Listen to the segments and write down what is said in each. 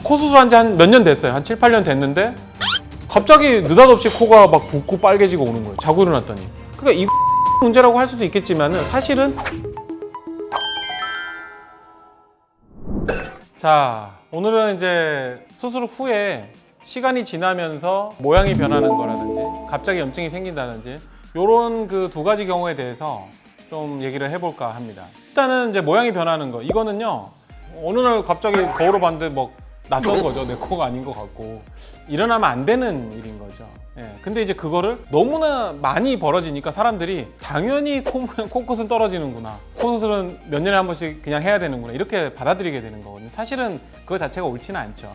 코 수술한 지 한 몇 년 됐어요. 한 7, 8년 됐는데 갑자기 느닷없이 코가 막 붓고 빨개지고 오는 거예요. 자고 일어났더니. 그러니까 이 문제라고 할 수도 있겠지만은 사실은 자, 오늘은 이제 수술 후에 시간이 지나면서 모양이 변하는 거라든지 갑자기 염증이 생긴다든지 요런 그 두 가지 경우에 대해서 좀 얘기를 해볼까 합니다. 일단은 이제 모양이 변하는 거, 이거는요 어느 날 갑자기 거울을 봤는데 뭐 낯선 거죠. 내 코가 아닌 것 같고 일어나면 안 되는 일인 거죠. 예. 근데 이제 그거를 너무나 많이 벌어지니까 사람들이 당연히 코끝은 떨어지는구나, 코 수술은 몇 년에 한 번씩 그냥 해야 되는구나, 이렇게 받아들이게 되는 거거든요. 사실은 그거 자체가 옳지는 않죠.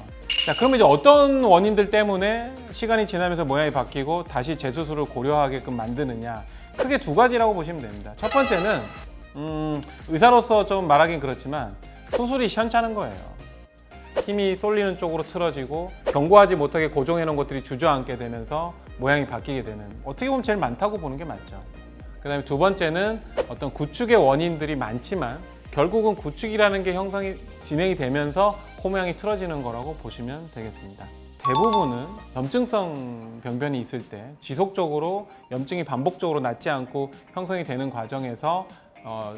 자, 그러면 이제 어떤 원인들 때문에 시간이 지나면서 모양이 바뀌고 다시 재수술을 고려하게끔 만드느냐, 크게 두 가지라고 보시면 됩니다. 첫 번째는 의사로서 좀 말하긴 그렇지만 수술이 시원찮은 거예요. 힘이 쏠리는 쪽으로 틀어지고 견고하지 못하게 고정해 놓은 것들이 주저앉게 되면서 모양이 바뀌게 되는, 어떻게 보면 제일 많다고 보는 게 맞죠. 그 다음에 두 번째는 어떤 구축의 원인들이 많지만 결국은 구축이라는 게 진행이 되면서 코 모양이 틀어지는 거라고 보시면 되겠습니다. 대부분은 염증성 병변이 있을 때 지속적으로 염증이 반복적으로 낫지 않고 형성이 되는 과정에서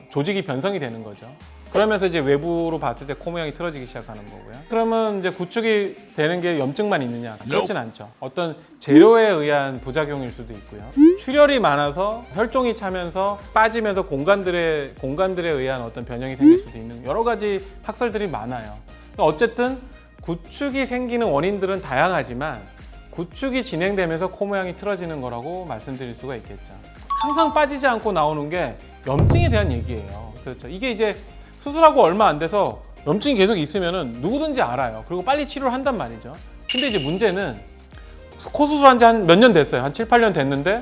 조직이 변성이 되는 거죠. 그러면서 이제 외부로 봤을 때 코 모양이 틀어지기 시작하는 거고요. 그러면 이제 구축이 되는 게 염증만 있느냐? 그렇진 않죠. 어떤 재료에 의한 부작용일 수도 있고요. 출혈이 많아서 혈종이 차면서 빠지면서 공간들에 의한 어떤 변형이 생길 수도 있는 여러 가지 학설들이 많아요. 어쨌든 구축이 생기는 원인들은 다양하지만 구축이 진행되면서 코 모양이 틀어지는 거라고 말씀드릴 수가 있겠죠. 항상 빠지지 않고 나오는 게 염증에 대한 얘기예요. 그렇죠. 이게 이제 수술하고 얼마 안 돼서 염증이 계속 있으면은 누구든지 알아요. 그리고 빨리 치료를 한단 말이죠. 근데 이제 문제는 코 수술한 지 한 몇 년 됐어요. 한 7, 8년 됐는데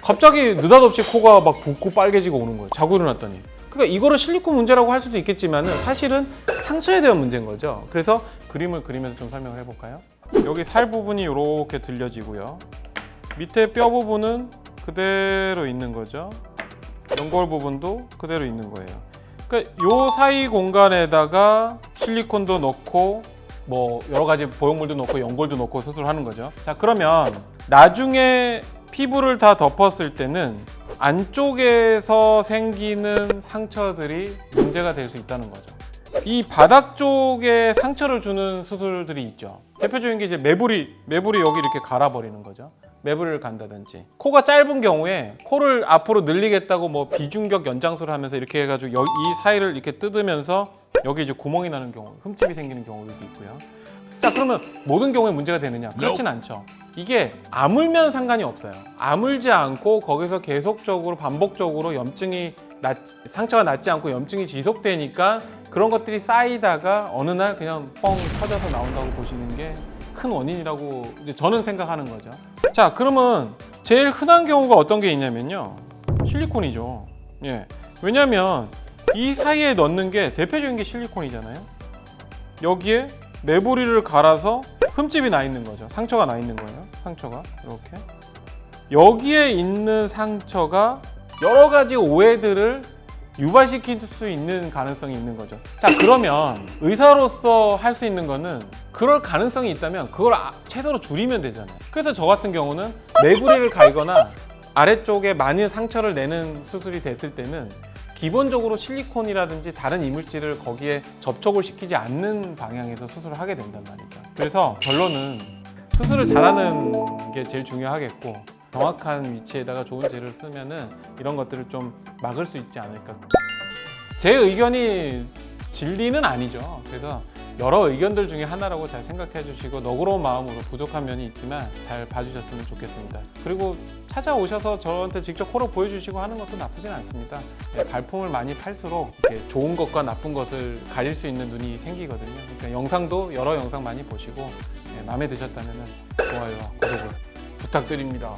갑자기 느닷없이 코가 막 붓고 빨개지고 오는 거예요. 자고 일어났더니. 그러니까 이거를 실리콘 문제라고 할 수도 있겠지만은 사실은 상처에 대한 문제인 거죠. 그래서 그림을 그리면서 좀 설명을 해볼까요? 여기 살 부분이 이렇게 들려지고요. 밑에 뼈 부분은 그대로 있는 거죠. 연골 부분도 그대로 있는 거예요. 그러니까 요 사이 공간에다가 실리콘도 넣고 뭐 여러 가지 보형물도 넣고 연골도 넣고 수술하는 거죠. 자, 그러면 나중에 피부를 다 덮었을 때는 안쪽에서 생기는 상처들이 문제가 될 수 있다는 거죠. 이 바닥 쪽에 상처를 주는 수술들이 있죠. 대표적인 게 이제 매부리 여기 이렇게 갈아버리는 거죠. 매부리를 간다든지, 코가 짧은 경우에 코를 앞으로 늘리겠다고 뭐 비중격 연장술을 하면서 이렇게 해가지고 이 사이를 이렇게 뜯으면서 여기 이제 구멍이 나는 경우, 흠집이 생기는 경우들도 있고요. 자, 그러면 모든 경우에 문제가 되느냐? 그렇진 않죠. 이게 아물면 상관이 없어요. 아물지 않고 거기서 계속적으로 반복적으로 상처가 낫지 않고 염증이 지속되니까 그런 것들이 쌓이다가 어느 날 그냥 뻥 터져서 나온다고 보시는 게 큰 원인이라고 이제 저는 생각하는 거죠. 자, 그러면 제일 흔한 경우가 어떤 게 있냐면요, 실리콘이죠. 예. 왜냐면 이 사이에 넣는 게 대표적인 게 실리콘이잖아요. 여기에 매부리를 갈아서 흠집이 나 있는 거죠. 상처가 나 있는 거예요. 상처가 이렇게 여기에 있는 상처가 여러 가지 오해들을 유발시킬 수 있는 가능성이 있는 거죠. 자, 그러면 의사로서 할 수 있는 거는 그럴 가능성이 있다면 그걸 최소로 줄이면 되잖아요. 그래서 저 같은 경우는 매부리를 갈거나 아래쪽에 많은 상처를 내는 수술이 됐을 때는 기본적으로 실리콘이라든지 다른 이물질을 거기에 접촉을 시키지 않는 방향에서 수술을 하게 된단 말이죠. 그래서 결론은 수술을 잘하는 게 제일 중요하겠고, 정확한 위치에다가 좋은 재료를 쓰면은 이런 것들을 좀 막을 수 있지 않을까. 제 의견이 진리는 아니죠. 그래서 여러 의견들 중에 하나라고 잘 생각해 주시고 너그러운 마음으로 부족한 면이 있지만 잘 봐주셨으면 좋겠습니다. 그리고 찾아오셔서 저한테 직접 코를 보여주시고 하는 것도 나쁘진 않습니다. 발품을 많이 팔수록 이렇게 좋은 것과 나쁜 것을 가릴 수 있는 눈이 생기거든요. 그러니까 영상도 여러 영상 많이 보시고 마음에 드셨다면 좋아요와 구독을 부탁드립니다.